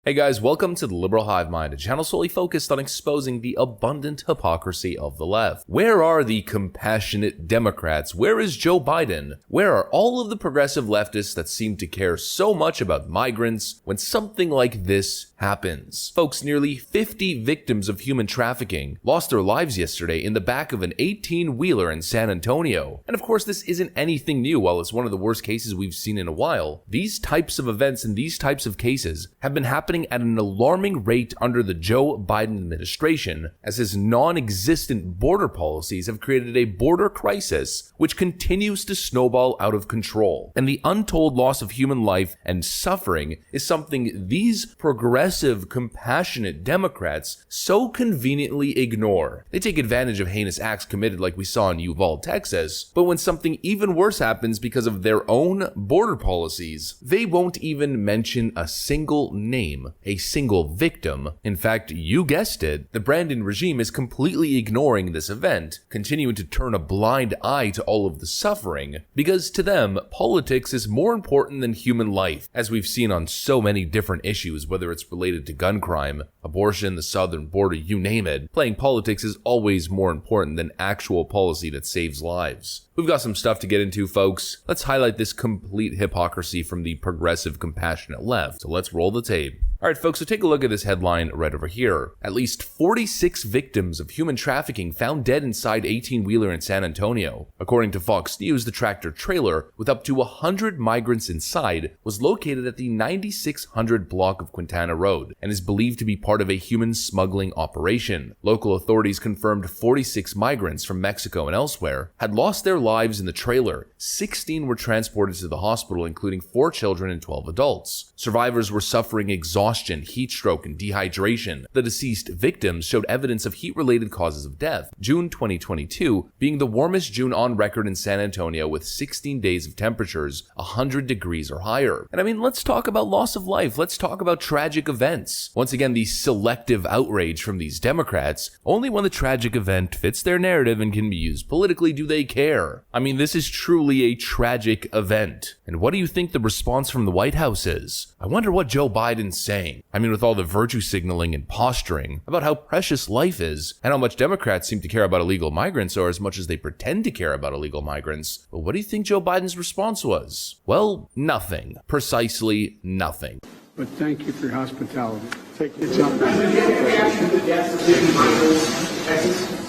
Hey guys, welcome to the Liberal Hive Mind, a channel solely focused on exposing the abundant hypocrisy of the left. Where are the compassionate Democrats? Where is Joe Biden? Where are all of the progressive leftists that seem to care so much about migrants when something like this happens? Folks, nearly 50 victims of human trafficking lost their lives yesterday in the back of an 18-wheeler in San Antonio. And of course, this isn't anything new. While it's one of the worst cases we've seen in a while, these types of events and these types of cases have been happening at an alarming rate under the Joe Biden administration, as his non-existent border policies have created a border crisis which continues to snowball out of control. And the untold loss of human life and suffering is something these progressive, compassionate Democrats so conveniently ignore. They take advantage of heinous acts committed like we saw in Uvalde, Texas, but when something even worse happens because of their own border policies, they won't even mention a single name, a single victim. In fact, you guessed it, the Brandon regime is completely ignoring this event, continuing to turn a blind eye to all of the suffering, because to them, politics is more important than human life, as we've seen on so many different issues, whether it's related to gun crime, abortion, the southern border, you name it. Playing politics is always more important than actual policy that saves lives. We've got some stuff to get into, folks. Let's highlight this complete hypocrisy from the progressive, compassionate left. So let's roll the tape. Alright folks, so take a look at this headline right over here. At least 46 victims of human trafficking found dead inside 18-wheeler in San Antonio. According to Fox News, the tractor trailer with up to 100 migrants inside was located at the 9600 block of Quintana Road and is believed to be part of a human smuggling operation. Local authorities confirmed 46 migrants from Mexico and elsewhere had lost their lives in the trailer. 16 were transported to the hospital, including 4 children and 12 adults. Survivors were suffering exhaustion, heat stroke, and dehydration. The deceased victims showed evidence of heat-related causes of death. June 2022 being the warmest June on record in San Antonio, with 16 days of temperatures 100 degrees or higher. And I mean, let's talk about loss of life. Let's talk about tragic events. Once again, the selective outrage from these Democrats. Only when the tragic event fits their narrative and can be used politically do they care. I mean, this is truly a tragic event. And what do you think the response from the White House is? I wonder what Joe Biden's saying. I mean, with all the virtue signaling and posturing about how precious life is and how much Democrats seem to care about illegal migrants, or as much as they pretend to care about illegal migrants. But what do you think Joe Biden's response was? Well, nothing. Precisely nothing. But thank you for your hospitality. Take your time. Reaction to the deaths of living migrants, Texas?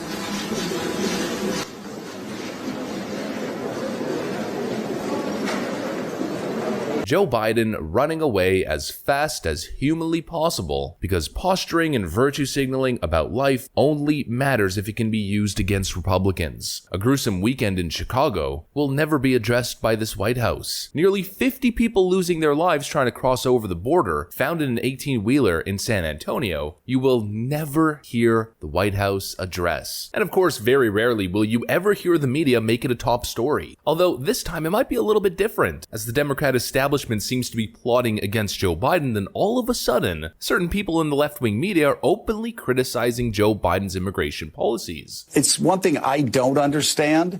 Joe Biden running away as fast as humanly possible because posturing and virtue signaling about life only matters if it can be used against Republicans. A gruesome weekend in Chicago will never be addressed by this White House. Nearly 50 people losing their lives trying to cross over the border, found in an 18-wheeler in San Antonio, you will never hear the White House address. And of course, very rarely will you ever hear the media make it a top story. Although this time it might be a little bit different, as the Democrat establishment seems to be plotting against Joe Biden, then all of a sudden, certain people in the left-wing media are openly criticizing Joe Biden's immigration policies. It's one thing I don't understand.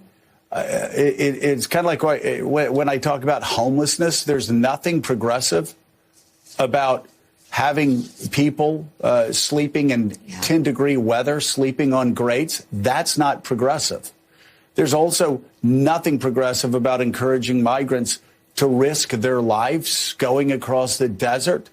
It's kind of like when I talk about homelessness, there's nothing progressive about having people sleeping in 10-degree weather, sleeping on grates. That's not progressive. There's also nothing progressive about encouraging migrants to risk their lives going across the desert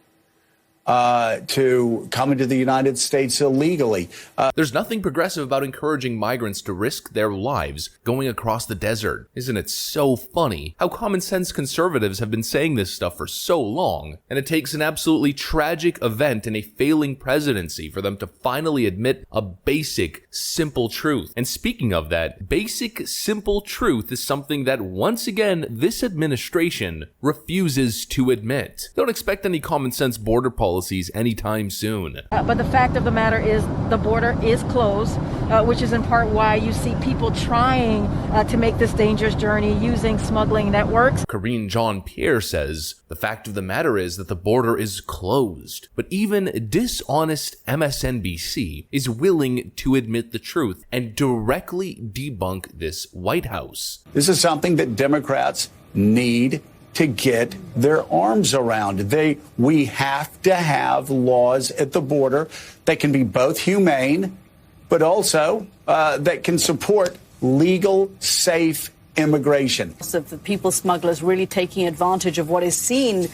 to come into the United States illegally. There's nothing progressive about encouraging migrants to risk their lives going across the desert. Isn't it so funny how common sense conservatives have been saying this stuff for so long, and it takes an absolutely tragic event and a failing presidency for them to finally admit a basic, simple truth. And speaking of that, basic, simple truth is something that once again this administration refuses to admit. Don't expect any common sense border policies anytime soon. But the fact of the matter is the border is closed, which is in part why you see people trying to make this dangerous journey using smuggling networks. Karine Jean-Pierre says, the fact of the matter is that the border is closed. But even dishonest MSNBC is willing to admit the truth and directly debunk this White House. This is something that Democrats need to get their arms around. We have to have laws at the border that can be both humane, but also that can support legal, safe immigration. Of the people smugglers really taking advantage of what is seen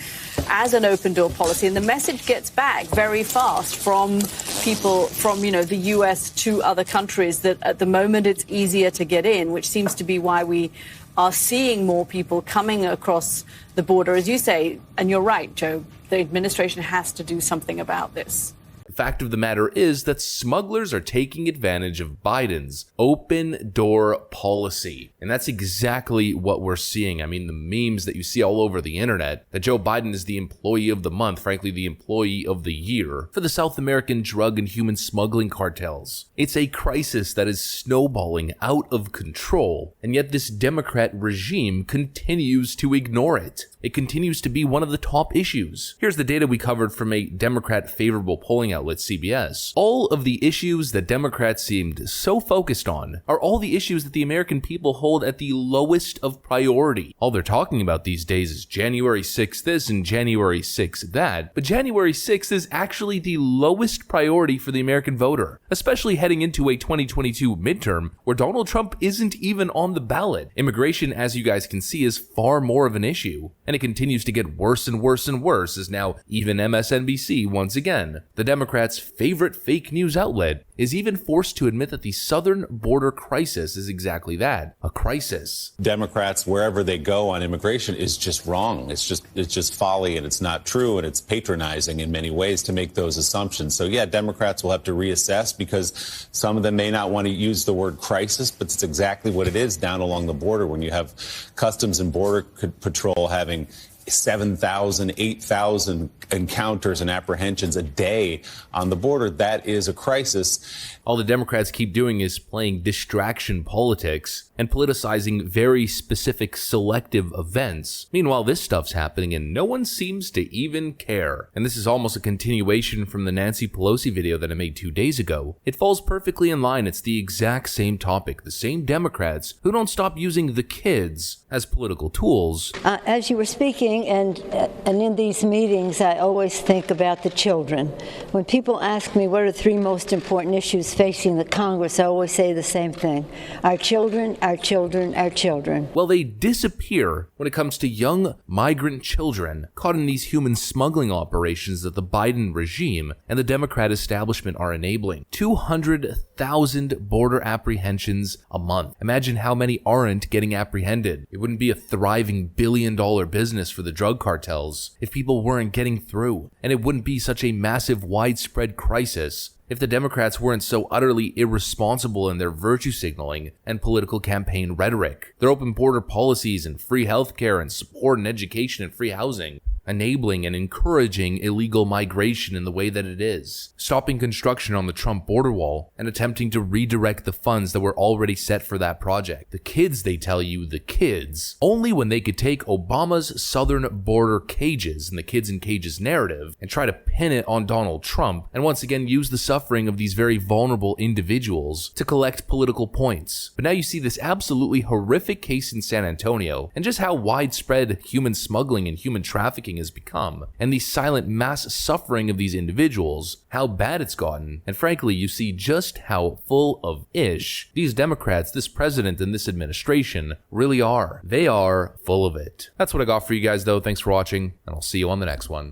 as an open door policy. And the message gets back very fast from people from, the U.S. to other countries that at the moment it's easier to get in, which seems to be why we are seeing more people coming across the border, as you say. And you're right, Joe, the administration has to do something about this. The fact of the matter is that smugglers are taking advantage of Biden's open door policy. And that's exactly what we're seeing. I mean, the memes that you see all over the internet, that Joe Biden is the employee of the month, frankly, the employee of the year for the South American drug and human smuggling cartels. It's a crisis that is snowballing out of control, and yet this Democrat regime continues to ignore it. It continues to be one of the top issues. Here's the data we covered from a Democrat favorable polling outlet, CBS. All of the issues that Democrats seemed so focused on are all the issues that the American people hold at the lowest of priority. All they're talking about these days is January 6th this and January 6th that, but January 6th is actually the lowest priority for the American voter, especially heading into a 2022 midterm where Donald Trump isn't even on the ballot. Immigration, as you guys can see, is far more of an issue. And it continues to get worse and worse and worse, as now even MSNBC, once again, the Democrats' favorite fake news outlet, is even forced to admit that the southern border crisis is exactly that, a crisis. Democrats, wherever they go on immigration, is just wrong. It's just folly, and it's not true, and it's patronizing in many ways to make those assumptions. So yeah, Democrats will have to reassess, because some of them may not want to use the word crisis, but it's exactly what it is down along the border when you have Customs and Border Patrol having 7,000, 8,000 encounters and apprehensions a day on the border. That is a crisis. All the Democrats keep doing is playing distraction politics and politicizing very specific selective events. Meanwhile, this stuff's happening and no one seems to even care. And this is almost a continuation from the Nancy Pelosi video that I made 2 days ago. It falls perfectly in line. It's the exact same topic. The same Democrats who don't stop using the kids as political tools. As you were speaking, and in these meetings, I always think about the children. When people ask me what are the 3 most important issues facing the Congress, I always say the same thing. Our children, our children, our children. Well, they disappear when it comes to young migrant children caught in these human smuggling operations that the Biden regime and the Democrat establishment are enabling. 200,000 border apprehensions a month. Imagine how many aren't getting apprehended. It wouldn't be a thriving billion-dollar business for the drug cartels if people weren't getting through, and it wouldn't be such a massive widespread crisis if the Democrats weren't so utterly irresponsible in their virtue signaling and political campaign rhetoric. Their open border policies and free healthcare and support and education and free housing, enabling and encouraging illegal migration in the way that it is, stopping construction on the Trump border wall, and attempting to redirect the funds that were already set for that project. The kids, they tell you, the kids, only when they could take Obama's southern border cages and the kids in cages narrative and try to pin it on Donald Trump, and once again use the suffering of these very vulnerable individuals to collect political points. But now you see this absolutely horrific case in San Antonio, and just how widespread human smuggling and human trafficking has become, and the silent mass suffering of these individuals, how bad it's gotten, and frankly, you see just how full of ish these Democrats, this president, and this administration really are. They are full of it. That's what I got for you guys, though. Thanks for watching, and I'll see you on the next one.